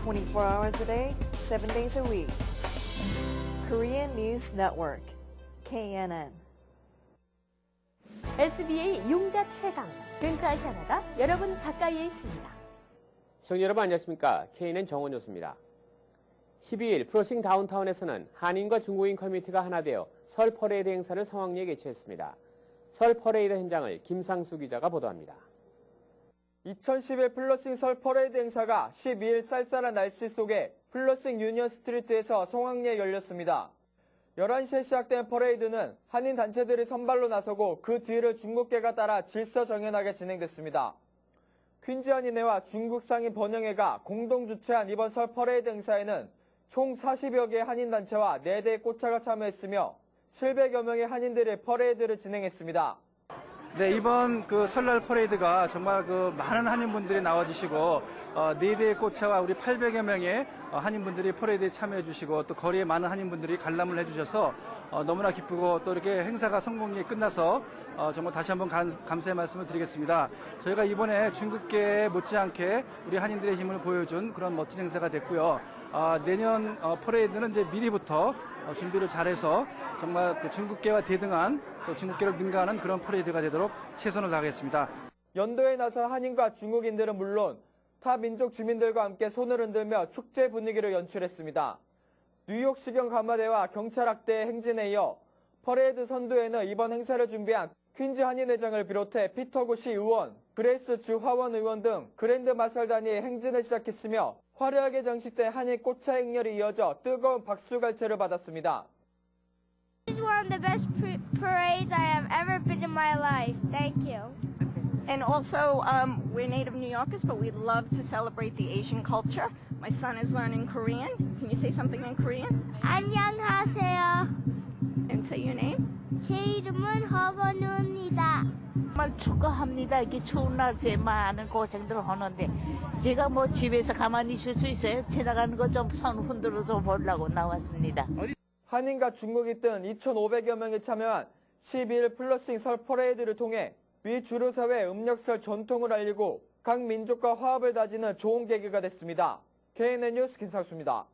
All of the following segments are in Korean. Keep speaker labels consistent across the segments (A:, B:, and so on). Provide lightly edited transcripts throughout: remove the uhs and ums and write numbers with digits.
A: 24 hours a day, 7 days a week. Korean News Network, KNN.
B: SBA 융자 최강, 근크아시아나가 여러분 가까이에 있습니다.
C: 시청자 여러분 안녕하십니까? KNN 정원효수입니다. 12일 플러싱 다운타운에서는 한인과 중국인 커뮤니티가 하나 되어 설 퍼레이드 행사를 성황리에 개최했습니다. 설 퍼레이드 현장을 김상수 기자가 보도합니다.
D: 2011 플러싱 설 퍼레이드 행사가 12일 쌀쌀한 날씨 속에 플러싱 유니언 스트리트에서 성황리에 열렸습니다. 11시에 시작된 퍼레이드는 한인 단체들이 선발로 나서고 그 뒤를 중국계가 따라 질서정연하게 진행됐습니다. 퀸즈 한인회와 중국 상인 번영회가 공동 주최한 이번 설 퍼레이드 행사에는 총 40여 개의 한인 단체와 4대의 꽃차가 참여했으며 700여 명의 한인들이 퍼레이드를 진행했습니다.
E: 네, 이번 설날 퍼레이드가 정말 많은 한인분들이 나와주시고 4대의 꽃차와 우리 800여 명의 한인분들이 퍼레이드에 참여해 주시고 또 거리에 많은 한인분들이 관람을 해주셔서 너무나 기쁘고 또 이렇게 행사가 성공리에 끝나서 정말 다시 한번 감사의 말씀을 드리겠습니다. 저희가 이번에 중국계 못지않게 우리 한인들의 힘을 보여준 그런 멋진 행사가 됐고요. 내년 퍼레이드는 이제 미리부터 준비를 잘해서 정말 중국계와 대등한 또 중국계를 능가하는 그런 퍼레이드가 되도록 최선을 다하겠습니다.
D: 연도에 나선 한인과 중국인들은 물론 타 민족 주민들과 함께 손을 흔들며 축제 분위기를 연출했습니다. 뉴욕시경 가마대와 경찰학대의 행진에 이어 퍼레이드 선두에는 이번 행사를 준비한 퀸즈 한인회장을 비롯해 피터구시 의원, 그레이스 주 하원 의원 등 그랜드 마샬단이 행진을 시작했으며 화려하게 장식된 한인 꽃차 행렬이 이어져 뜨거운 박수갈채를 받았습니다.
F: This is one of the best parades I have ever been in my life. Thank you.
G: And also, we're native New Yorkers, but we love to celebrate the Asian culture. My son is learning Korean. Can you say something in Korean?
F: 안녕하세요.
G: And say your name?
F: 제 이름은 허건우입니다.
H: 정말 축하합니다. 이렇게 추운 날씨에 많은 고생들을 하는데 제가 뭐 집에서 가만히 있을 수 있어요? 지나가는 거 좀 손 흔들어서 보려고 나왔습니다.
D: 한인과 중국인 등 2,500여 명이 참여한 12일 플러싱 설 퍼레이드를 통해 미 주류사회 음력설 전통을 알리고 각 민족과 화합을 다지는 좋은 계기가 됐습니다. KNN 뉴스 김상수입니다.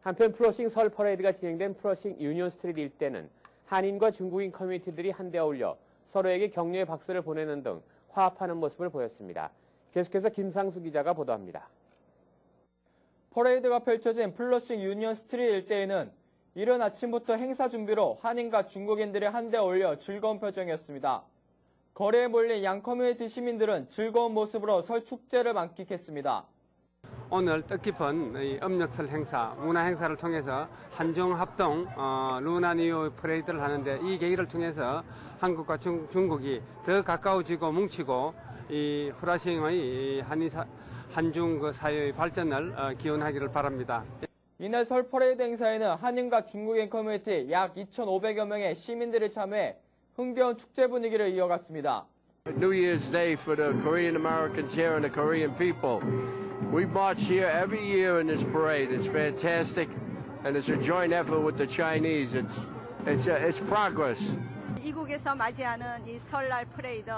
C: 한편 플러싱 설 퍼레이드가 진행된 플러싱 유니언 스트리트 일대는 한인과 중국인 커뮤니티들이 한데 어울려 서로에게 격려의 박수를 보내는 등 화합하는 모습을 보였습니다. 계속해서 김상수 기자가 보도합니다.
D: 퍼레이드가 펼쳐진 플러싱 유니언 스트리트 일대에는 이른 아침부터 행사 준비로 한인과 중국인들이 한데 어울려 즐거운 표정이었습니다. 거리에 몰린 양 커뮤니티 시민들은 즐거운 모습으로 설 축제를 만끽했습니다.
I: 오늘 뜻깊은 음력설 행사, 문화 행사를 통해서 한중합동 루나 뉴 퍼레이드를 하는데 이 계기를 통해서 한국과 중국이 더 가까워지고 뭉치고 이 플러싱의 한중 사회의 발전을 기원하기를 바랍니다.
D: 이날 설 퍼레이드 행사에는 한인과 중국인 커뮤니티 약 2,500여 명의 시민들이 참여해 흥겨운 축제 분위기를 이어갔습니다.
J: New Year's Day for the Korean Americans here and the Korean people. We march here every year in this parade. It's fantastic, and it's a joint effort with the Chinese. It's progress.
G: 이국에서 맞이하는 이 설날 퍼레이드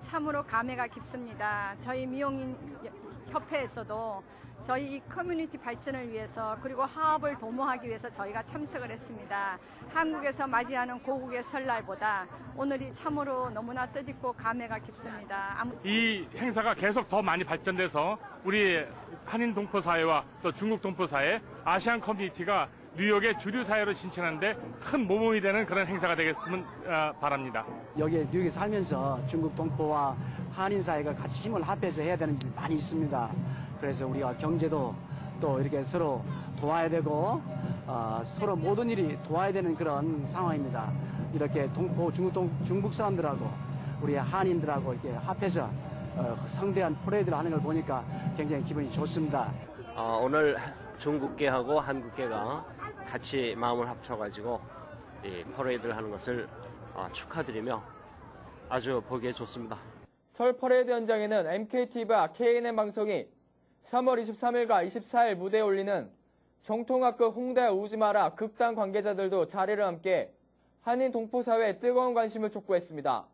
G: 참으로 감회가 깊습니다. 저희 미용인 협회에서도 저희 이 커뮤니티 발전을 위해서 그리고 화합을 도모하기 위해서 저희가 참석을 했습니다. 한국에서 맞이하는 고국의 설날보다 오늘이 참으로 너무나 뜻깊고 감회가 깊습니다.
K: 이 행사가 계속 더 많이 발전돼서 우리 한인 동포사회와 또 중국 동포사회, 아시안 커뮤니티가 뉴욕의 주류 사회로 진출하는데 큰 모범이 되는 그런 행사가 되겠으면 바랍니다.
L: 여기 뉴욕에 살면서 중국 동포와 한인 사회가 같이 힘을 합해서 해야 되는 일이 많이 있습니다. 그래서 우리가 경제도 또 이렇게 서로 도와야 되고 서로 모든 일이 도와야 되는 그런 상황입니다. 이렇게 동포 중국 사람들하고 우리 한인들하고 이렇게 합해서 성대한 퍼레이드를 하는 걸 보니까 굉장히 기분이 좋습니다.
M: 오늘 중국계하고 한국계가 같이 마음을 합쳐가지고 이 퍼레이드를 하는 것을 축하드리며 아주 보기에 좋습니다.
D: 설 퍼레이드 현장에는 MKTV와 KNN 방송이 3월 23일과 24일 무대에 올리는 정통학급 홍대 우지마라 극단 관계자들도 자리를 함께 한인 동포사회에 뜨거운 관심을 촉구했습니다.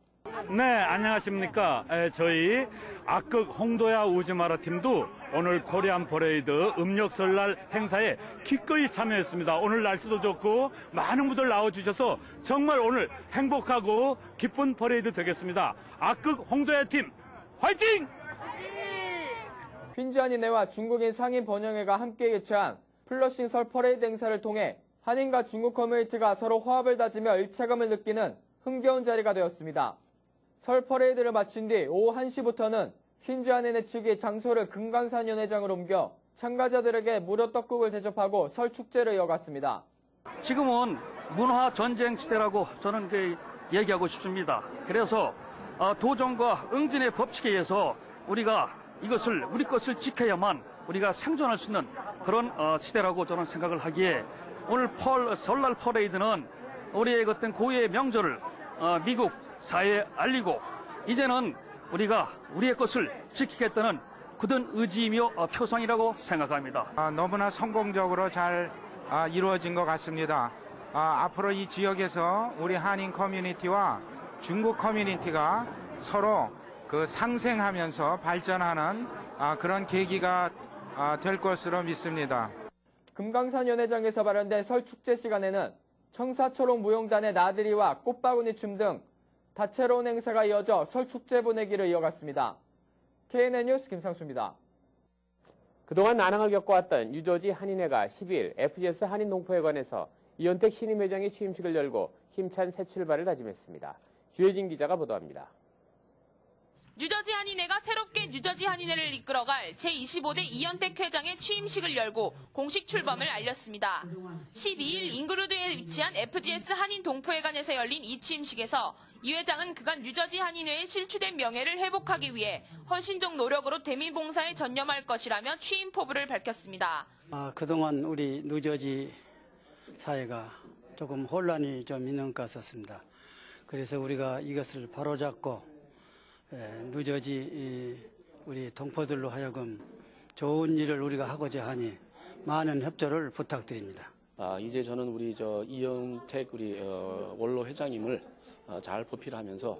N: 네, 안녕하십니까. 저희 악극 홍도야 우즈마라 팀도 오늘 코리안 퍼레이드 음력 설날 행사에 기꺼이 참여했습니다. 오늘 날씨도 좋고 많은 분들 나와주셔서 정말 오늘 행복하고 기쁜 퍼레이드 되겠습니다. 악극 홍도야 팀 화이팅!
D: 퀸즈 한인회와 중국인 상인 번영회가 함께 개최한 플러싱 설 퍼레이드 행사를 통해 한인과 중국 커뮤니티가 서로 화합을 다지며 일체감을 느끼는 흥겨운 자리가 되었습니다. 설 퍼레이드를 마친 뒤 오후 1시부터는 퀸즈 한인회 측이 장소를 금강산 연회장으로 옮겨 참가자들에게 무료 떡국을 대접하고 설 축제를 이어갔습니다.
N: 지금은 문화 전쟁 시대라고 저는 얘기하고 싶습니다. 그래서 도전과 응진의 법칙에 의해서 우리가 우리 것을 지켜야만 우리가 생존할 수 있는 그런 시대라고 저는 생각을 하기에 오늘 설날 퍼레이드는 우리의 어떤 고유의 명절을 미국 사회에 알리고 이제는 우리가 우리의 것을 지키겠다는 굳은 의지이며 표상이라고 생각합니다.
O: 너무나 성공적으로 잘 이루어진 것 같습니다. 앞으로 이 지역에서 우리 한인 커뮤니티와 중국 커뮤니티가 서로 상생하면서 발전하는 그런 계기가 될 것으로 믿습니다.
D: 금강산 연회장에서 발현된 설 축제 시간에는 청사초롱 무용단의 나들이와 꽃바구니 춤 등 다채로운 행사가 이어져 설 축제 분위기를 이어갔습니다. KNN 뉴스 김상수입니다.
C: 그동안 난항을 겪어왔던 뉴저지 한인회가 12일 FGS 한인동포회관에서 이현택 신임 회장의 취임식을 열고 힘찬 새 출발을 다짐했습니다. 주혜진 기자가 보도합니다.
P: 뉴저지 한인회가 새롭게 뉴저지 한인회를 이끌어갈 제25대 이현택 회장의 취임식을 열고 공식 출범을 알렸습니다. 12일 잉그루드에 위치한 FGS 한인동포회관에서 열린 이 취임식에서 이 회장은 그간 뉴저지 한인회의 실추된 명예를 회복하기 위해 헌신적 노력으로 대민봉사에 전념할 것이라며 취임 포부를 밝혔습니다.
L: 그동안 우리 뉴저지 사회가 조금 혼란이 좀 있는 것 같았습니다. 그래서 우리가 이것을 바로잡고 뉴저지 우리 동포들로 하여금 좋은 일을 우리가 하고자 하니 많은 협조를 부탁드립니다.
Q: 이제 저는 우리 이현택 우리 원로 회장님을 잘 보필하면서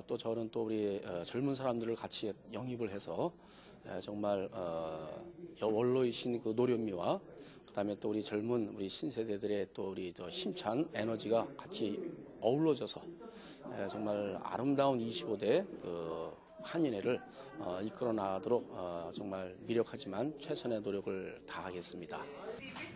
Q: 또 저는 또 우리 젊은 사람들을 같이 영입을 해서 정말 원로이신 그 노련미와 그다음에 또 우리 젊은 우리 신세대들의 또 우리 힘찬 에너지가 같이 어우러져서 정말 아름다운 25대 한인회를 이끌어 나가도록 정말 미력하지만 최선의 노력을 다하겠습니다.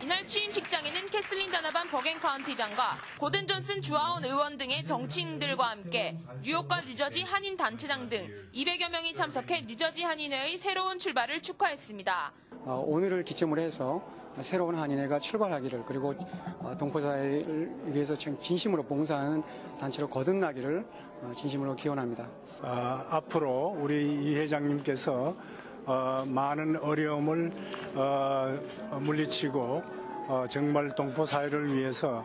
P: 이날 취임식장에는 캐슬린 다나반 버겐 카운티장과 고든 존슨 주하원 의원 등의 정치인들과 함께 뉴욕과 뉴저지 한인 단체장 등 200여 명이 참석해 뉴저지 한인회의 새로운 출발을 축하했습니다.
R: 오늘을 기점으로 해서 새로운 한인회가 출발하기를 그리고 동포사회를 위해서 진심으로 봉사하는 단체로 거듭나기를 진심으로 기원합니다.
S: 앞으로 우리 이 회장님께서 많은 어려움을 물리치고 정말 동포사회를 위해서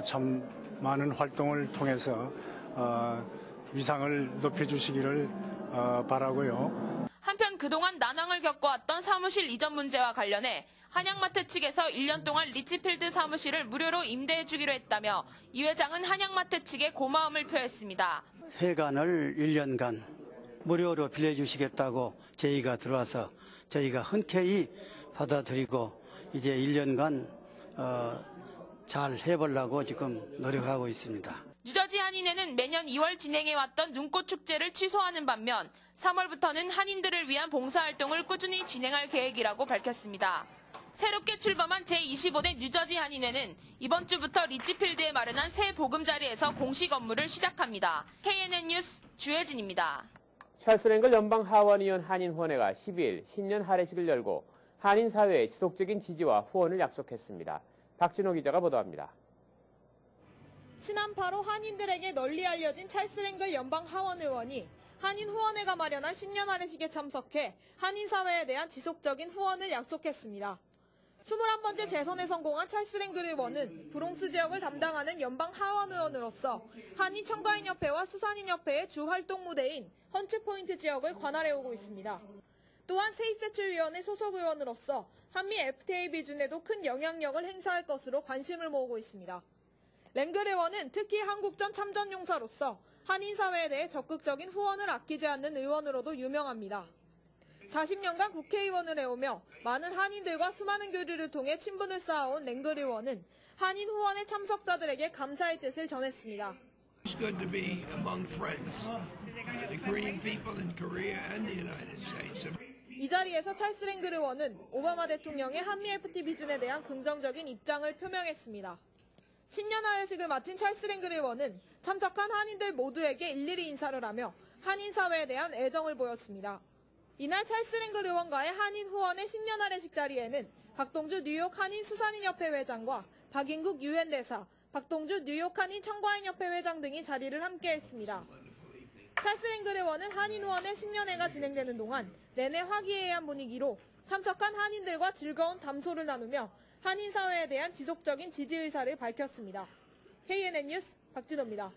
S: 참 많은 활동을 통해서 위상을 높여주시기를 바라고요.
P: 한편 그동안 난항을 겪어왔던 사무실 이전 문제와 관련해 한양마트 측에서 1년 동안 리치필드 사무실을 무료로 임대해주기로 했다며 이 회장은 한양마트 측에 고마움을 표했습니다.
L: 회관을 1년간 무료로 빌려주시겠다고 제의가 들어와서 저희가 흔쾌히 받아들이고 이제 1년간 잘 해보려고 지금 노력하고 있습니다.
P: 뉴저지 한인회는 매년 2월 진행해왔던 눈꽃 축제를 취소하는 반면 3월부터는 한인들을 위한 봉사활동을 꾸준히 진행할 계획이라고 밝혔습니다. 새롭게 출범한 제25대 뉴저지 한인회는 이번 주부터 리치필드에 마련한 새 보금자리에서 공식 업무를 시작합니다. KNN 뉴스 주혜진입니다.
C: 찰스 랭글 연방 하원의원 한인후원회가 12일 신년 할애식을 열고 한인 사회의 지속적인 지지와 후원을 약속했습니다. 박진호 기자가 보도합니다.
T: 지난 8호 한인들에게 널리 알려진 찰스 랭글 연방 하원의원이 한인후원회가 마련한 신년 할애식에 참석해 한인 사회에 대한 지속적인 후원을 약속했습니다. 21번째 재선에 성공한 찰스 랭글 의원은 브롱스 지역을 담당하는 연방 하원의원으로서 한인 청가인협회와 수산인협회의 주 활동 무대인 헌츠포인트 지역을 관할해오고 있습니다. 또한 세입세출위원회 소속 의원으로서 한미 FTA 비준에도 큰 영향력을 행사할 것으로 관심을 모으고 있습니다. 랭글 의원은 특히 한국전 참전용사로서 한인사회에 대해 적극적인 후원을 아끼지 않는 의원으로도 유명합니다. 40년간 국회의원을 해오며 많은 한인들과 수많은 교류를 통해 친분을 쌓아온 랭글 의원은 한인 후원의 참석자들에게 감사의 뜻을 전했습니다.
U: It's good to be among friends, the Korean people in Korea and the United States.
T: 이 자리에서 찰스 랭글 의원은 오바마 대통령의 한미 FTA 비준에 대한 긍정적인 입장을 표명했습니다. 신년 하례식을 마친 찰스 랭글 의원은 참석한 한인들 모두에게 일일이 인사를 하며 한인 사회에 대한 애정을 보였습니다. 이날 찰스 랭글 의원과의 한인 후원의 신년 하례식 자리에는 박동주 뉴욕 한인 수산인협회 회장과 박인국 유엔 대사, 박동주 뉴욕 한인 청과인협회 회장 등이 자리를 함께했습니다. 찰스 랭글 의원은 한인 후원의 신년회가 진행되는 동안 내내 화기애애한 분위기로 참석한 한인들과 즐거운 담소를 나누며 한인 사회에 대한 지속적인 지지 의사를 밝혔습니다. KNN 뉴스 박진호입니다.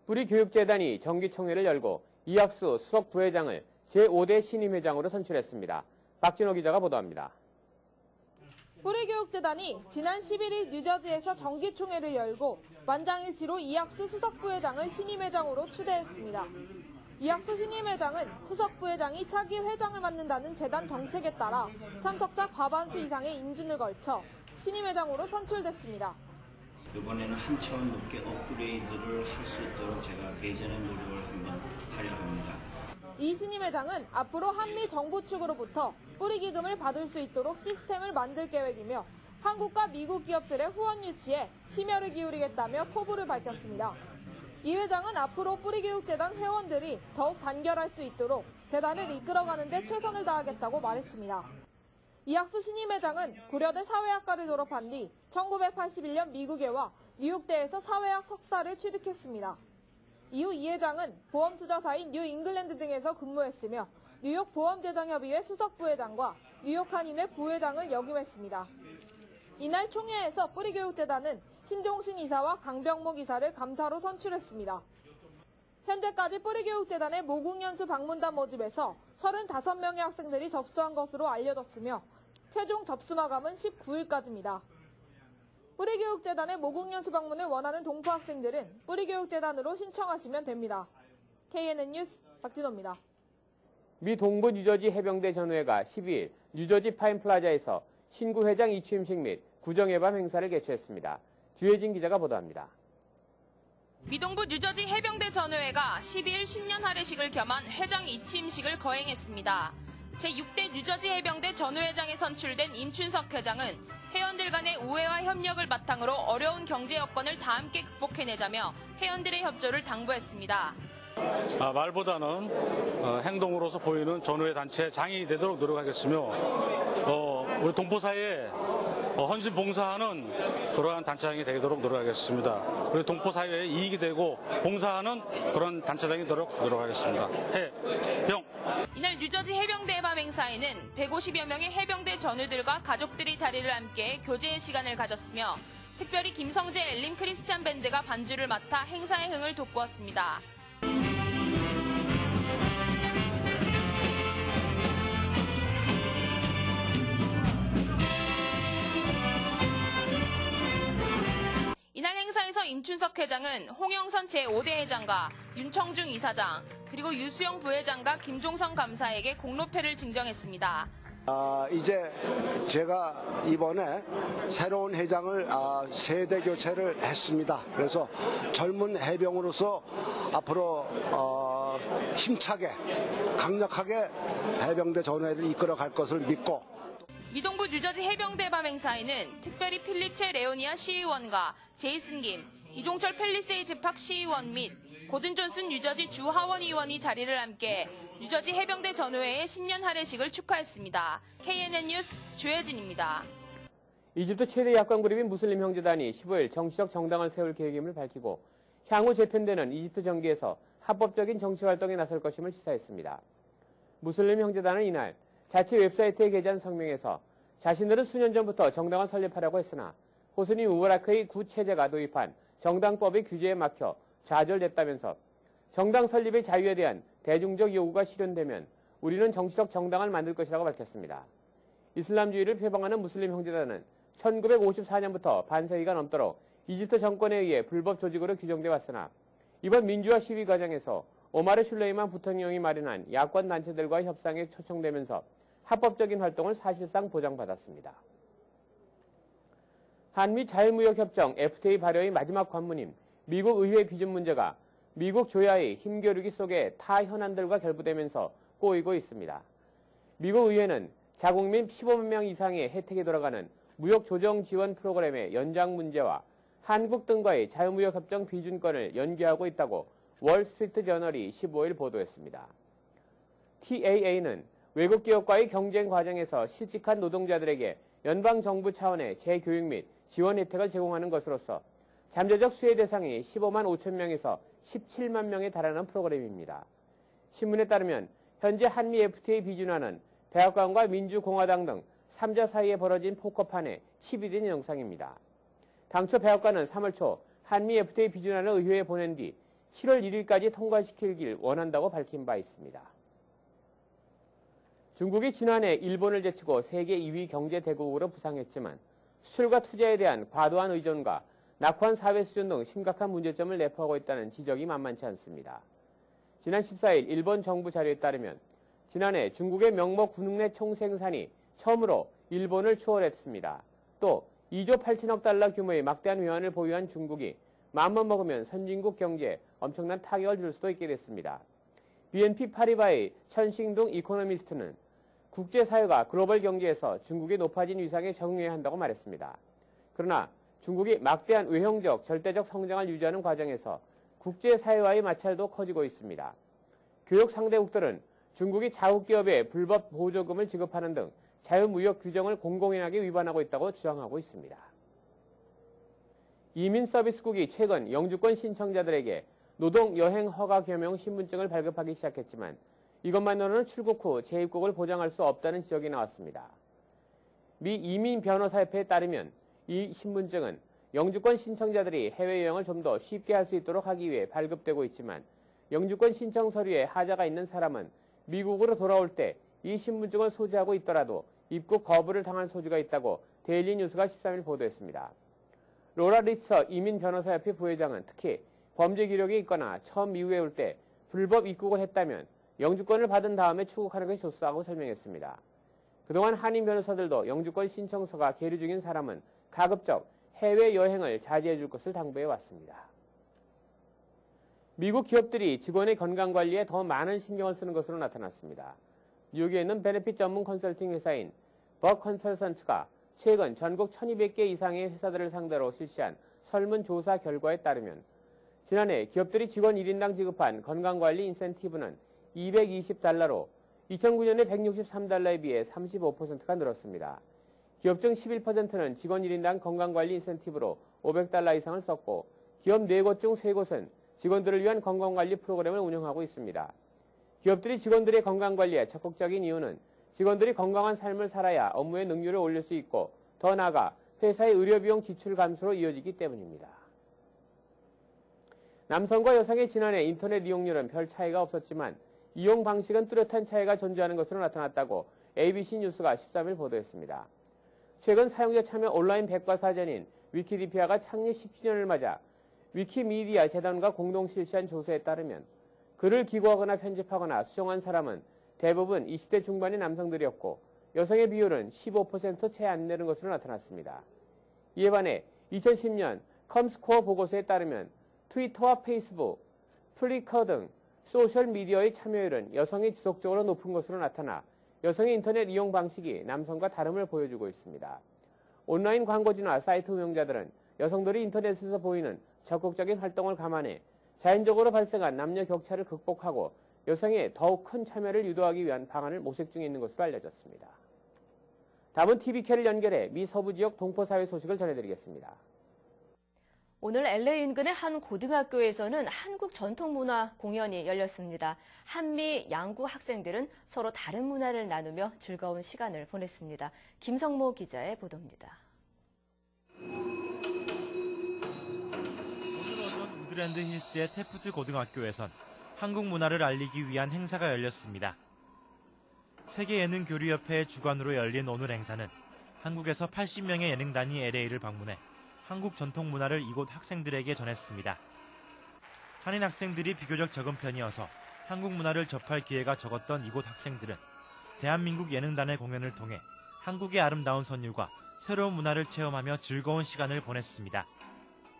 C: 뿌리교육재단이 정기총회를 열고 이학수 수석 부회장을 제5대 신임회장으로 선출했습니다. 박진호 기자가 보도합니다.
T: 뿌리교육재단이 지난 11일 뉴저지에서 정기총회를 열고 만장일치로 이학수 수석부회장을 신임회장으로 추대했습니다. 이학수 신임회장은 수석부회장이 차기 회장을 맡는다는 재단 정책에 따라 참석자 과반수 이상의 인준을 걸쳐 신임회장으로 선출됐습니다.
V: 이번에는 한 차원 높게 업그레이드를 할 수 있도록 제가 개선의 노력을 한번 하려 합니다.
T: 이 신임회장은 앞으로 한미 정부 측으로부터 뿌리기금을 받을 수 있도록 시스템을 만들 계획이며 한국과 미국 기업들의 후원 유치에 심혈을 기울이겠다며 포부를 밝혔습니다. 이 회장은 앞으로 뿌리교육재단 회원들이 더욱 단결할 수 있도록 재단을 이끌어가는 데 최선을 다하겠다고 말했습니다. 이학수 신임회장은 고려대 사회학과를 졸업한 뒤 1981년 미국에 와 뉴욕대에서 사회학 석사를 취득했습니다. 이후 이 회장은 보험투자사인 뉴 잉글랜드 등에서 근무했으며 뉴욕 보험대정협의회 수석부회장과 뉴욕 한인회 부회장을 역임했습니다. 이날 총회에서 뿌리교육재단은 신종신 이사와 강병목 이사를 감사로 선출했습니다. 현재까지 뿌리교육재단의 모국연수 방문단 모집에서 35명의 학생들이 접수한 것으로 알려졌으며 최종 접수 마감은 19일까지입니다. 뿌리교육재단의 모국연수 방문을 원하는 동포 학생들은 뿌리교육재단으로 신청하시면 됩니다. KNN 뉴스 박진호입니다.
C: 미 동부 뉴저지 해병대 전우회가 12일 뉴저지 파인플라자에서 신구 회장 이취임식 및 구정예밤 행사를 개최했습니다. 주혜진 기자가 보도합니다.
P: 미동부 뉴저지 해병대 전우회가 12일 신년 하례식을 겸한 회장 이취임식을 거행했습니다. 제6대 뉴저지 해병대 전우회장에 선출된 임춘석 회장은 회원들 간의 우애와 협력을 바탕으로 어려운 경제 여건을 다 함께 극복해내자며 회원들의 협조를 당부했습니다.
W: 말보다는 행동으로서 보이는 전우회 단체의 장이 되도록 노력하겠으며 우리 동포사회에 헌신 봉사하는 그러한 단체장이 되도록 노력하겠습니다. 우리 동포사회에 이익이 되고 봉사하는 그런 단체장이 되도록 노력하겠습니다. 해병.
P: 이날 뉴저지 해병대 밤 행사에는 150여 명의 해병대 전우들과 가족들이 자리를 함께 교제의 시간을 가졌으며 특별히 김성재 엘림 크리스찬 밴드가 반주를 맡아 행사의 흥을 돋구었습니다. 이날 행사에서 임춘석 회장은 홍영선 제5대 회장과 윤청중 이사장 그리고 유수영 부회장과 김종성 감사에게 공로패를 증정했습니다.
X: 이제 제가 이번에 새로운 회장을 세대 교체를 했습니다. 그래서 젊은 해병으로서 앞으로 힘차게 강력하게 해병대 전우회를 이끌어갈 것을 믿고
P: 미동부 뉴저지 해병대 밤 행사에는 특별히 필립체 레오니아 시의원과 제이슨 김, 이종철 펠리세이즈 팍 시의원 및 고든 존슨 뉴저지 주 하원 의원이 자리를 함께 뉴저지 해병대 전우회의 신년 하례식을 축하했습니다. KNN 뉴스 주혜진입니다.
C: 이집트 최대 야권 그룹인 무슬림 형제단이 15일 정치적 정당을 세울 계획임을 밝히고 향후 재편되는 이집트 정계에서 합법적인 정치 활동에 나설 것임을 시사했습니다. 무슬림 형제단은 이날 자체 웹사이트에 게재한 성명에서 자신들은 수년 전부터 정당을 설립하려고 했으나 호스니 무바라크의 구 체제가 도입한 정당법의 규제에 막혀 좌절됐다면서 정당 설립의 자유에 대한 대중적 요구가 실현되면 우리는 정치적 정당을 만들 것이라고 밝혔습니다. 이슬람주의를 표방하는 무슬림 형제단은 1954년부터 반세기가 넘도록 이집트 정권에 의해 불법 조직으로 규정돼 왔으나 이번 민주화 시위 과정에서 오마르 슐레이만 부통령이 마련한 야권 단체들과 협상에 초청되면서 합법적인 활동을 사실상 보장받았습니다. 한미 자유무역협정 FTA 발효의 마지막 관문인 미국 의회 비준 문제가 미국 조야의 힘겨루기 속에 타 현안들과 결부되면서 꼬이고 있습니다. 미국 의회는 자국민 15만 명 이상의 혜택이 돌아가는 무역 조정 지원 프로그램의 연장 문제와 한국 등과의 자유무역협정 비준권을 연기하고 있다고 월스트리트 저널이 15일 보도했습니다. TAA는 외국 기업과의 경쟁 과정에서 실직한 노동자들에게 연방정부 차원의 재교육 및 지원 혜택을 제공하는 것으로서 잠재적 수혜 대상이 15만 5천 명에서 17만 명에 달하는 프로그램입니다. 신문에 따르면 현재 한미 FTA 비준화는 백악관과 민주공화당 등 3자 사이에 벌어진 포커판에 칩이 영상입니다. 당초 백악관은 3월 초 한미 FTA 비준안을 의회에 보낸 뒤 7월 1일까지 통과시키길 원한다고 밝힌 바 있습니다. 중국이 지난해 일본을 제치고 세계 2위 경제 대국으로 부상했지만 수출과 투자에 대한 과도한 의존과 낙후한 사회 수준 등 심각한 문제점을 내포하고 있다는 지적이 만만치 않습니다. 지난 14일 일본 정부 자료에 따르면 지난해 중국의 명목 군내 총생산이 처음으로 일본을 추월했습니다. 또 2조 8천억 달러 규모의 막대한 외환을 보유한 중국이 마음만 먹으면 선진국 경제에 엄청난 타격을 줄 수도 있게 됐습니다. BNP 파리바의 천싱둥 이코노미스트는 국제사회가 글로벌 경제에서 중국의 높아진 위상에 적응해야 한다고 말했습니다. 그러나 중국이 막대한 외형적, 절대적 성장을 유지하는 과정에서 국제사회와의 마찰도 커지고 있습니다. 교역 상대국들은 중국이 자국기업에 불법 보조금을 지급하는 등 자유무역 규정을 공공연하게 위반하고 있다고 주장하고 있습니다. 이민서비스국이 최근 영주권 신청자들에게 노동 여행 허가 겸용 신분증을 발급하기 시작했지만 이것만으로는 출국 후 재입국을 보장할 수 없다는 지적이 나왔습니다. 미 이민변호사협회에 따르면 이 신분증은 영주권 신청자들이 해외여행을 좀 더 쉽게 할 수 있도록 하기 위해 발급되고 있지만 영주권 신청 서류에 하자가 있는 사람은 미국으로 돌아올 때 이 신분증을 소지하고 있더라도 입국 거부를 당한 소지가 있다고 데일리 뉴스가 13일 보도했습니다. 로라 리스터 이민변호사협회 부회장은 특히 범죄 기록이 있거나 처음 미국에 올 때 불법 입국을 했다면 영주권을 받은 다음에 출국하는 것이 좋다고 설명했습니다. 그동안 한인 변호사들도 영주권 신청서가 계류 중인 사람은 가급적 해외여행을 자제해 줄 것을 당부해 왔습니다. 미국 기업들이 직원의 건강관리에 더 많은 신경을 쓰는 것으로 나타났습니다. 뉴욕에 있는 베네핏 전문 컨설팅 회사인 버 컨설턴트가 최근 전국 1200개 이상의 회사들을 상대로 실시한 설문조사 결과에 따르면 지난해 기업들이 직원 1인당 지급한 건강관리 인센티브는 220달러로 2009년의 163달러에 비해 35%가 늘었습니다. 기업 중 11%는 직원 1인당 건강관리 인센티브로 500달러 이상을 썼고 기업 4곳 중 3곳은 직원들을 위한 건강관리 프로그램을 운영하고 있습니다. 기업들이 직원들의 건강관리에 적극적인 이유는 직원들이 건강한 삶을 살아야 업무의 능률을 올릴 수 있고 더 나아가 회사의 의료비용 지출 감소로 이어지기 때문입니다. 남성과 여성의 지난해 인터넷 이용률은 별 차이가 없었지만 이용 방식은 뚜렷한 차이가 존재하는 것으로 나타났다고 ABC 뉴스가 13일 보도했습니다. 최근 사용자 참여 온라인 백과사전인 위키디피아가 창립 10주년을 맞아 위키미디아 재단과 공동 실시한 조사에 따르면 글을 기고하거나 편집하거나 수정한 사람은 대부분 20대 중반의 남성들이었고 여성의 비율은 15% 채 안 되는 것으로 나타났습니다. 이에 반해 2010년 컴스코어 보고서에 따르면 트위터와 페이스북, 플리커 등 소셜미디어의 참여율은 여성이 지속적으로 높은 것으로 나타나 여성의 인터넷 이용 방식이 남성과 다름을 보여주고 있습니다. 온라인 광고주나 사이트 운영자들은 여성들이 인터넷에서 보이는 적극적인 활동을 감안해 자연적으로 발생한 남녀 격차를 극복하고 여성의 더욱 큰 참여를 유도하기 위한 방안을 모색 중에 있는 것으로 알려졌습니다. 다음은 TV캐를 연결해 미 서부 지역 동포사회 소식을 전해드리겠습니다.
A: 오늘 LA 인근의 한 고등학교에서는 한국 전통문화 공연이 열렸습니다. 한미 양국 학생들은 서로 다른 문화를 나누며 즐거운 시간을 보냈습니다. 김성모 기자의 보도입니다.
B: 우드랜드 힐스의 테프트 고등학교에선 한국 문화를 알리기 위한 행사가 열렸습니다. 세계예능교류협회의 주관으로 열린 오늘 행사는 한국에서 80명의 예능단이 LA를 방문해 한국 전통 문화를 이곳 학생들에게 전했습니다. 한인 학생들이 비교적 적은 편이어서 한국 문화를 접할 기회가 적었던 이곳 학생들은 대한민국 예능단의 공연을 통해 한국의 아름다운 선율과 새로운 문화를 체험하며 즐거운 시간을 보냈습니다.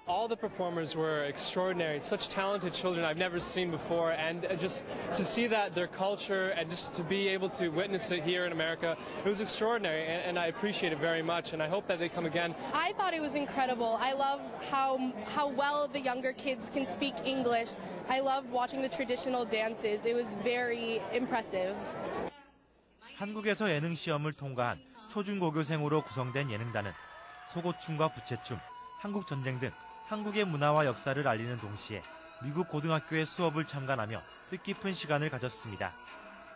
E: All the performers were extraordinary. Such talented children I've never seen before, and just to see that their culture and just to be able to witness it here in America, it was extraordinary, and I appreciate it very much. And I hope that they come again.
F: I thought it was incredible. I love how well the younger kids can speak English. I loved watching the traditional dances. It was very impressive.
B: 한국에서 예능 시험을 통과한 초중고교생으로 구성된 예능단은 소고춤과 부채춤, 한국 전쟁 등 한국의 문화와 역사를 알리는 동시에 미국 고등학교의 수업을 참관하며 뜻깊은 시간을 가졌습니다.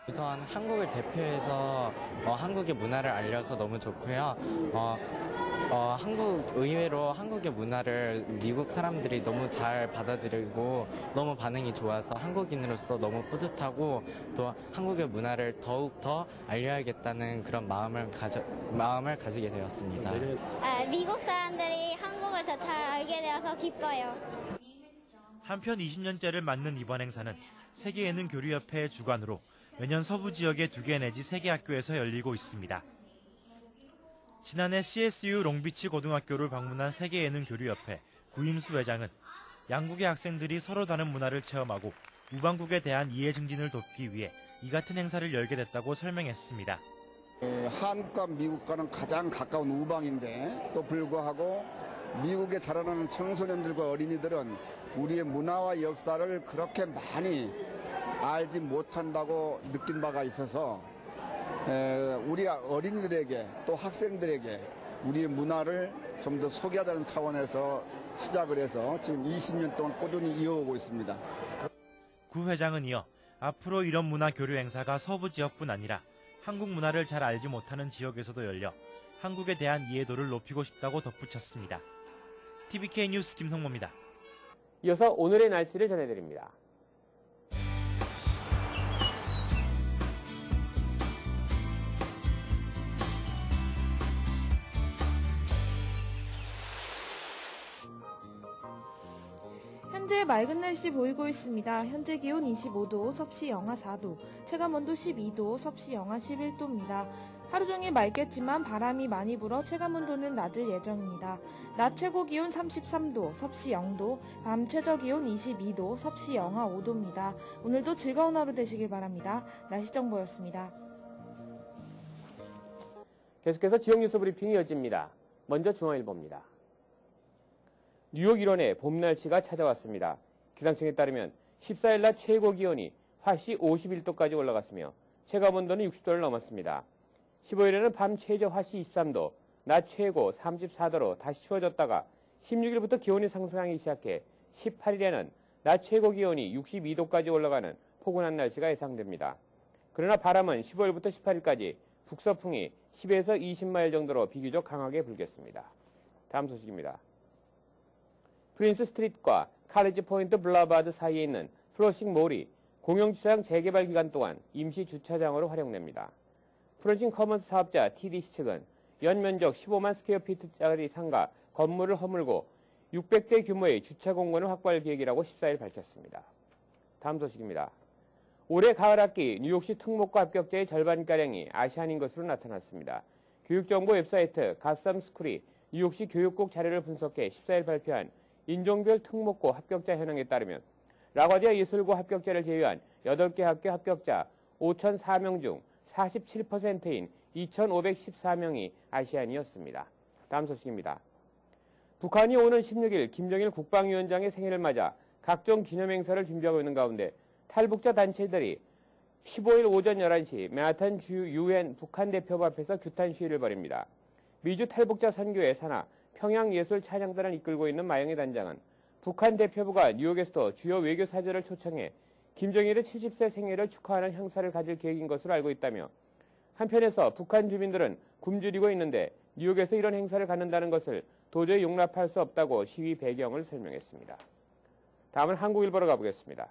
H: 우선 한국을 대표해서 한국의 문화를 알려서 너무 좋고요. 의외로 한국의 문화를 미국 사람들이 너무 잘 받아들이고 너무 반응이 좋아서 한국인으로서 너무 뿌듯하고 또 한국의 문화를 더욱 더 알려야겠다는 그런 마음을 가지게 되었습니다.
I: 미국 사람들이 한국을 더 잘 알게 되어서 기뻐요.
B: 한편 20년째를 맞는 이번 행사는 세계예능교류협회의 주관으로 매년 서부 지역의 2개 내지 3개 학교에서 열리고 있습니다. 지난해 CSU 롱비치 고등학교를 방문한 세계예능교류협회 구임수 회장은 양국의 학생들이 서로 다른 문화를 체험하고 우방국에 대한 이해 증진을 돕기 위해 이 같은 행사를 열게 됐다고 설명했습니다.
Y: 한국과 미국과는 가장 가까운 우방인데 또 불구하고 미국에 자라나는 청소년들과 어린이들은 우리의 문화와 역사를 그렇게 많이 알지 못한다고 느낀 바가 있어서 우리 어린이들에게 또 학생들에게 우리의 문화를 좀 더 소개하자는 차원에서 시작을 해서 지금 20년 동안 꾸준히 이어오고 있습니다.
B: 구 회장은 이어 앞으로 이런 문화 교류 행사가 서부 지역뿐 아니라 한국 문화를 잘 알지 못하는 지역에서도 열려 한국에 대한 이해도를 높이고 싶다고 덧붙였습니다. TVK 뉴스 김성모입니다.
C: 이어서 오늘의 날씨를 전해드립니다.
T: 현재 맑은 날씨 보이고 있습니다. 현재 기온 25도, 섭씨 영하 4도, 체감온도 12도, 섭씨 영하 11도입니다. 하루 종일 맑겠지만 바람이 많이 불어 체감온도는 낮을 예정입니다. 낮 최고 기온 33도, 섭씨 0도, 밤 최저 기온 22도, 섭씨 영하 5도입니다. 오늘도 즐거운 하루 되시길 바랍니다. 날씨 정보였습니다.
C: 계속해서 지역 뉴스 브리핑이 이어집니다. 먼저 중앙일보입니다. 뉴욕 일원에 봄 날씨가 찾아왔습니다. 기상청에 따르면 14일 낮 최고 기온이 화씨 51도까지 올라갔으며 체감온도는 60도를 넘었습니다. 15일에는 밤 최저 화씨 23도, 낮 최고 34도로 다시 추워졌다가 16일부터 기온이 상승하기 시작해 18일에는 낮 최고 기온이 62도까지 올라가는 포근한 날씨가 예상됩니다. 그러나 바람은 15일부터 18일까지 북서풍이 10에서 20마일 정도로 비교적 강하게 불겠습니다. 다음 소식입니다. 프린스 스트리트과 카리지 포인트 블라바드 사이에 있는 플러싱 몰이 공영주차장 재개발 기간 동안 임시 주차장으로 활용됩니다. 플러싱 커먼스 사업자 TDC 측은 연면적 15만 스퀘어피트짜리 상가 건물을 허물고 600대 규모의 주차 공간을 확보할 계획이라고 14일 밝혔습니다. 다음 소식입니다. 올해 가을 학기 뉴욕시 특목고 합격자의 절반가량이 아시안인 것으로 나타났습니다. 교육정보 웹사이트 갓삼스쿨이 뉴욕시 교육국 자료를 분석해 14일 발표한 인종별 특목고 합격자 현황에 따르면 라과디아 예술고 합격자를 제외한 8개 학교 합격자 5,004명 중 47%인 2,514명이 아시안이었습니다. 다음 소식입니다. 북한이 오는 16일 김정일 국방위원장의 생일을 맞아 각종 기념행사를 준비하고 있는 가운데 탈북자 단체들이 15일 오전 11시 맨하탄 주 유엔 북한 대표부 앞에서 규탄 시위를 벌입니다. 미주 탈북자 선교회 산하 평양예술찬양단을 이끌고 있는 마영희 단장은 북한 대표부가 뉴욕에서도 주요 외교 사절을 초청해 김정일의 70세 생일을 축하하는 행사를 가질 계획인 것으로 알고 있다며 한편에서 북한 주민들은 굶주리고 있는데 뉴욕에서 이런 행사를 갖는다는 것을 도저히 용납할 수 없다고 시위 배경을 설명했습니다. 다음은 한국일보로 가보겠습니다.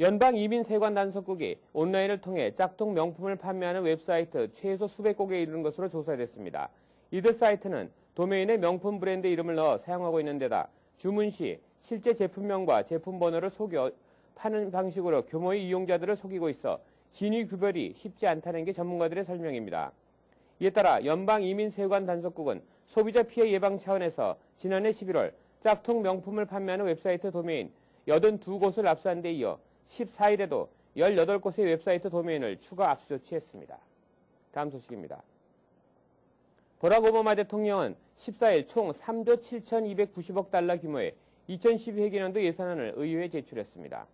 C: 연방이민세관 단속국이 온라인을 통해 짝퉁 명품을 판매하는 웹사이트 최소 수백 곳에 이르는 것으로 조사됐습니다. 이들 사이트는 도메인에 명품 브랜드 이름을 넣어 사용하고 있는 데다 주문 시 실제 제품명과 제품 번호를 속여 파는 방식으로 규모의 이용자들을 속이고 있어 진위 구별이 쉽지 않다는 게 전문가들의 설명입니다. 이에 따라 연방이민세관 단속국은 소비자 피해 예방 차원에서 지난해 11월 짝퉁 명품을 판매하는 웹사이트 도메인 82곳을 압수한 데 이어 14일에도 18곳의 웹사이트 도메인을 추가 압수 조치했습니다. 다음 소식입니다. 버락 오바마 대통령은 14일 총 3조 7,290억 달러 규모의 2012회계년도 예산안을 의회에 제출했습니다.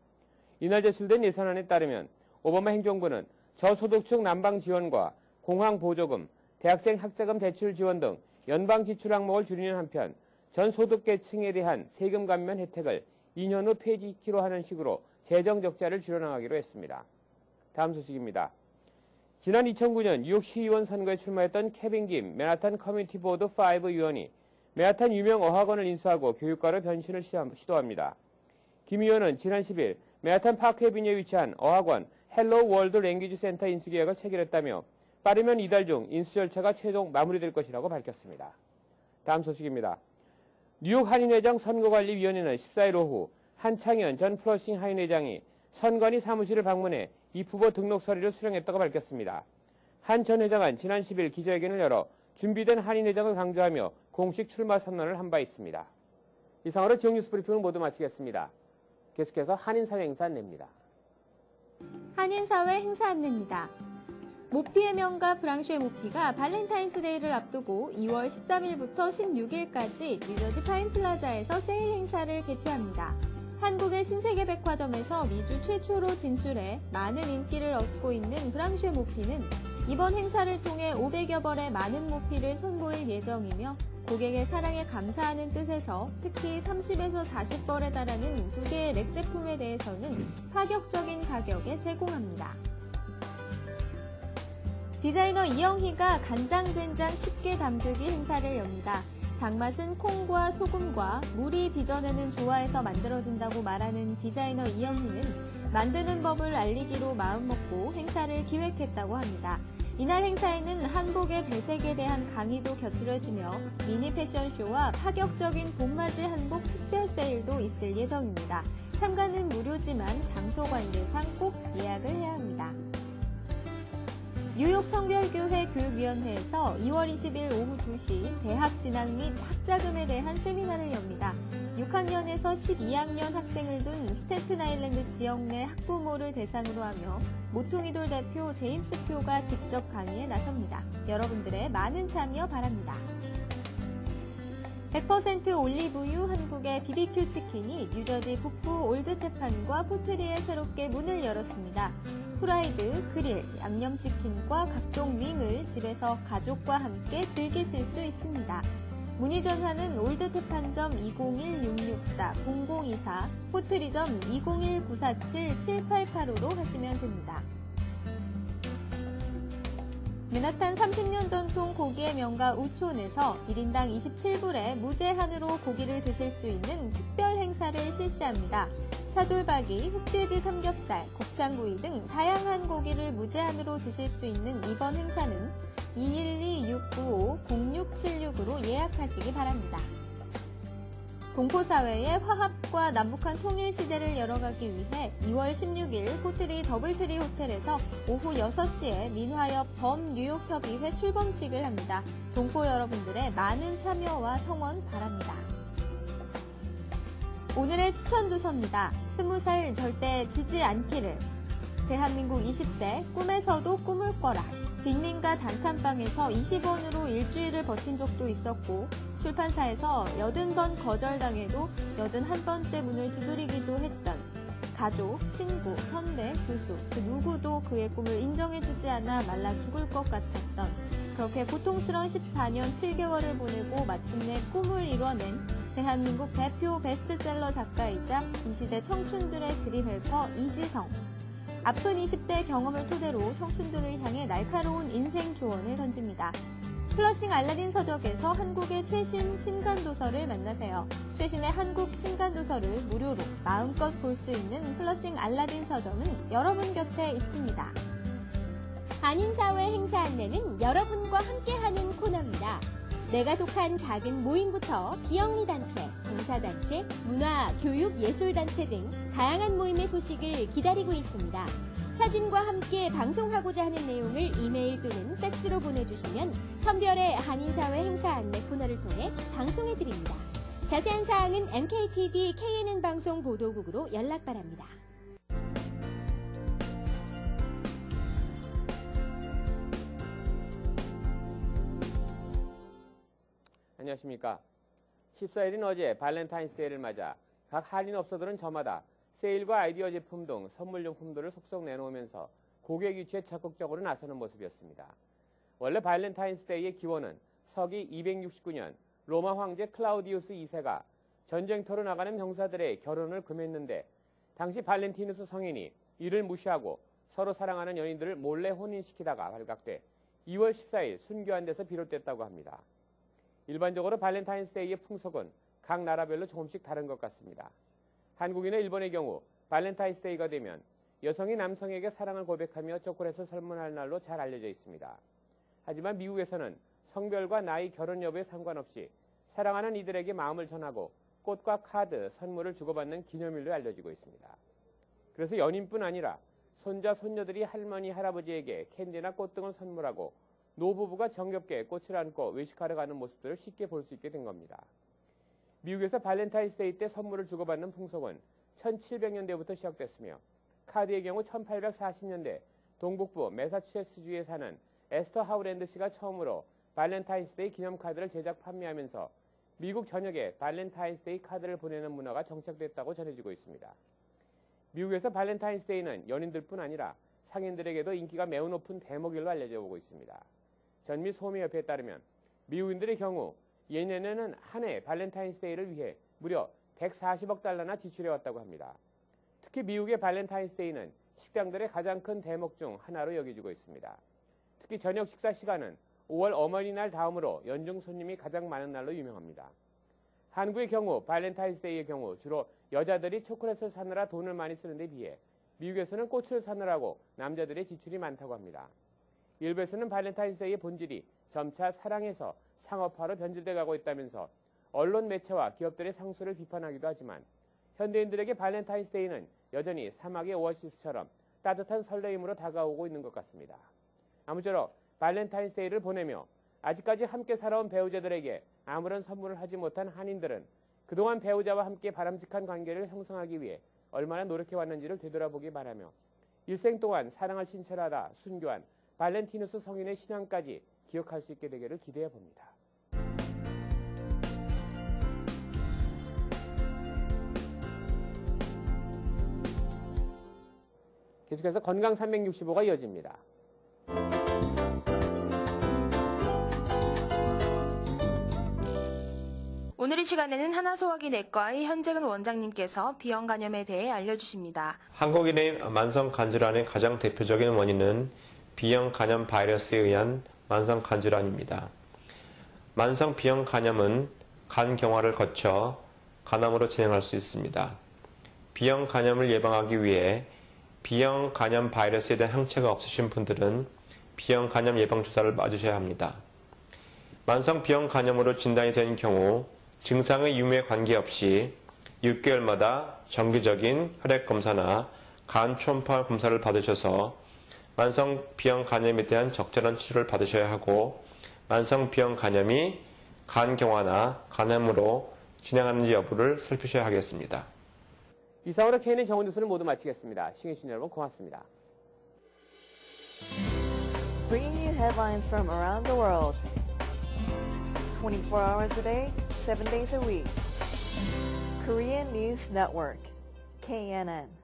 C: 이날 제출된 예산안에 따르면 오바마 행정부는 저소득층 난방 지원과 공항 보조금, 대학생 학자금 대출 지원 등 연방 지출 항목을 줄이는 한편 전 소득계층에 대한 세금 감면 혜택을 2년 후 폐지키로 하는 식으로 재정 적자를 줄여나가기로 했습니다. 다음 소식입니다. 지난 2009년 뉴욕 시의원 선거에 출마했던 케빈 김 맨하탄 커뮤니티 보드 5 의원이 맨하탄 유명 어학원을 인수하고 교육과로 변신을 시도합니다. 김 의원은 지난 10일 맨하탄 파크 에비뉴에 위치한 어학원 헬로 월드 랭귀지 센터 인수 계약을 체결했다며 빠르면 이달 중 인수 절차가 최종 마무리될 것이라고 밝혔습니다. 다음 소식입니다. 뉴욕 한인회장 선거관리위원회는 14일 오후 한창현 전 플러싱 한인회장이 선관위 사무실을 방문해 입후보 등록 서류를 수령했다고 밝혔습니다. 한 전 회장은 지난 10일 기자회견을 열어 준비된 한인회장을 강조하며 공식 출마 선언을 한 바 있습니다. 이상으로 지역 뉴스 브리핑을 모두 마치겠습니다. 계속해서 한인사회 행사 안내입니다.
G: 한인사회 행사 안내입니다. 모피의 명가 브랑쉐 모피가 발렌타인스데이를 앞두고 2월 13일부터 16일까지 뉴저지 파인플라자에서 세일 행사를 개최합니다. 한국의 신세계 백화점에서 미주 최초로 진출해 많은 인기를 얻고 있는 브랑쉐 모피는 이번 행사를 통해 500여 벌의 많은 모피를 선보일 예정이며 고객의 사랑에 감사하는 뜻에서 특히 30에서 40벌에 달하는 2개의 렉 제품에 대해서는 파격적인 가격에 제공합니다. 디자이너 이영희가 간장된장 쉽게 담그기 행사를 엽니다. 장맛은 콩과 소금과 물이 빚어내는 조화에서 만들어진다고 말하는 디자이너 이영희는 만드는 법을 알리기로 마음먹고 행사를 기획했다고 합니다. 이날 행사에는 한복의 배색에 대한 강의도 곁들여지며 미니 패션쇼와 파격적인 봄맞이 한복 특별 세일도 있을 예정입니다. 참가는 무료지만 장소 관계상 꼭 예약을 해야 합니다. 뉴욕 성결교회 교육위원회에서 2월 20일 오후 2시 대학 진학 및 학자금에 대한 세미나를 엽니다. 6학년에서 12학년 학생을 둔 스태튼 아일랜드 지역 내 학부모를 대상으로 하며 모퉁이돌 대표 제임스 표가 직접 강의에 나섭니다. 여러분들의 많은 참여 바랍니다. 100% 올리브유 한국의 BBQ 치킨이 뉴저지 북부 올드테판과 포트리에 새롭게 문을 열었습니다. 프라이드, 그릴, 양념치킨과 각종 윙을 집에서 가족과 함께 즐기실 수 있습니다. 문의 전화는 올드테판점 201-664-0024, 포트리점 201-947-7885로 하시면 됩니다. 맨하탄 30년 전통 고기의 명가 우촌에서 1인당 27불에 무제한으로 고기를 드실 수 있는 특별 행사를 실시합니다. 차돌박이, 흑돼지 삼겹살, 곱창구이 등 다양한 고기를 무제한으로 드실 수 있는 이번 행사는 212-695-0676으로 예약하시기 바랍니다. 동포사회의 화합과 남북한 통일 시대를 열어가기 위해 2월 16일 포트리 더블트리 호텔에서 오후 6시에 민화협 범뉴욕협의회 출범식을 합니다. 동포 여러분들의 많은 참여와 성원 바랍니다. 오늘의 추천 도서입니다. 20살 절대 지지 않기를. 대한민국 20대 꿈에서도 꿈을 꿔라. 빈민가 단칸방에서 20원으로 일주일을 버틴 적도 있었고 출판사에서 80번 거절당해도 81번째 문을 두드리기도 했던 가족, 친구, 선배, 교수 그 누구도 그의 꿈을 인정해주지 않아 말라 죽을 것 같았던 그렇게 고통스러운 14년 7개월을 보내고 마침내 꿈을 이뤄낸 대한민국 대표 베스트셀러 작가이자 이 시대 청춘들의 드림 헬퍼 이지성. 아픈 20대 경험을 토대로 청춘들을 향해 날카로운 인생 조언을 던집니다. 플러싱 알라딘 서적에서 한국의 최신 신간도서를 만나세요. 최신의 한국 신간도서를 무료로 마음껏 볼 수 있는 플러싱 알라딘 서점은 여러분 곁에 있습니다.
J: 한인사회 행사 안내는 여러분과 함께하는 코너입니다.
G: 내가 속한 작은 모임부터 비영리단체, 봉사단체, 문화, 교육, 예술단체 등 다양한 모임의 소식을 기다리고 있습니다. 사진과 함께 방송하고자 하는 내용을 이메일 또는 팩스로 보내주시면 선별의 한인사회 행사 안내 코너를 통해 방송해드립니다. 자세한 사항은 MKTV KNN 방송 보도국으로 연락 바랍니다.
C: 안녕하십니까. 14일인 어제 발렌타인스데이를 맞아 각 한인업소들은 저마다 세일과 아이디어 제품 등 선물용품들을 속속 내놓으면서 고객 유치에 적극적으로 나서는 모습이었습니다. 원래 발렌타인스데이의 기원은 서기 269년 로마 황제 클라우디우스 2세가 전쟁터로 나가는 병사들의 결혼을 금했는데 당시 발렌티누스 성인이 이를 무시하고 서로 사랑하는 연인들을 몰래 혼인시키다가 발각돼 2월 14일 순교한 데서 비롯됐다고 합니다. 일반적으로 발렌타인스데이의 풍속은 각 나라별로 조금씩 다른 것 같습니다. 한국이나 일본의 경우 발렌타인스데이가 되면 여성이 남성에게 사랑을 고백하며 초콜릿을 선물할 날로 잘 알려져 있습니다. 하지만 미국에서는 성별과 나이, 결혼 여부에 상관없이 사랑하는 이들에게 마음을 전하고 꽃과 카드, 선물을 주고받는 기념일로 알려지고 있습니다. 그래서 연인뿐 아니라 손자, 손녀들이 할머니, 할아버지에게 캔디나 꽃 등을 선물하고 노부부가 정겹게 꽃을 안고 외식하러 가는 모습들을 쉽게 볼 수 있게 된 겁니다. 미국에서 발렌타인스데이 때 선물을 주고받는 풍속은 1700년대부터 시작됐으며 카드의 경우 1840년대 동북부 매사추세츠주에 사는 에스터 하우랜드 씨가 처음으로 발렌타인스데이 기념카드를 제작 판매하면서 미국 전역에 발렌타인스데이 카드를 보내는 문화가 정착됐다고 전해지고 있습니다. 미국에서 발렌타인스데이는 연인들뿐 아니라 상인들에게도 인기가 매우 높은 대목일로 알려져 오고 있습니다. 전미소매협회에 따르면 미국인들의 경우 예년에는 한 해 발렌타인스데이를 위해 무려 140억 달러나 지출해왔다고 합니다. 특히 미국의 발렌타인스데이는 식당들의 가장 큰 대목 중 하나로 여겨지고 있습니다. 특히 저녁 식사 시간은 5월 어머니날 다음으로 연중 손님이 가장 많은 날로 유명합니다. 한국의 경우 발렌타인스데이의 경우 주로 여자들이 초콜릿을 사느라 돈을 많이 쓰는 데 비해 미국에서는 꽃을 사느라고 남자들의 지출이 많다고 합니다. 일부에서는 발렌타인스데이의 본질이 점차 사랑에서 상업화로 변질돼 가고 있다면서 언론 매체와 기업들의 상수를 비판하기도 하지만 현대인들에게 발렌타인스데이는 여전히 사막의 오아시스처럼 따뜻한 설레임으로 다가오고 있는 것 같습니다. 아무쪼록 발렌타인스데이를 보내며 아직까지 함께 살아온 배우자들에게 아무런 선물을 하지 못한 한인들은 그동안 배우자와 함께 바람직한 관계를 형성하기 위해 얼마나 노력해왔는지를 되돌아보기 바라며 일생 동안 사랑을 신철하다 순교한 발렌티누스 성인의 신앙까지 기억할 수 있게 되기를 기대해 봅니다. 계속해서 건강 365가 이어집니다.
P: 오늘 이 시간에는 하나소화기 내과의 현재근 원장님께서 비형 간염에 대해 알려주십니다.
J: 한국인의 만성 간질환의 가장 대표적인 원인은 B형 간염 바이러스에 의한 만성 간질환입니다. 만성 B형 간염은 간 경화를 거쳐 간암으로 진행할 수 있습니다. B형 간염을 예방하기 위해 B형 간염 바이러스에 대한 항체가 없으신 분들은 B형 간염 예방 주사를 맞으셔야 합니다. 만성 B형 간염으로 진단이 된 경우 증상의 유무에 관계없이 6개월마다 정기적인 혈액 검사나 간 초음파 검사를 받으셔서 만성 B형 간염에 대한 적절한 치료를 받으셔야 하고 만성 B형 간염이 간 경화나 간암으로 진행하는지 여부를 살피셔야 하겠습니다.
C: 이상으로 KNN 정원 뉴스를 모두 마치겠습니다. 시청해주신 여러분 고맙습니다.
K: Bringing you headlines from around the world. 24 hours a day, 7 days a week. Korean News Network, KNN.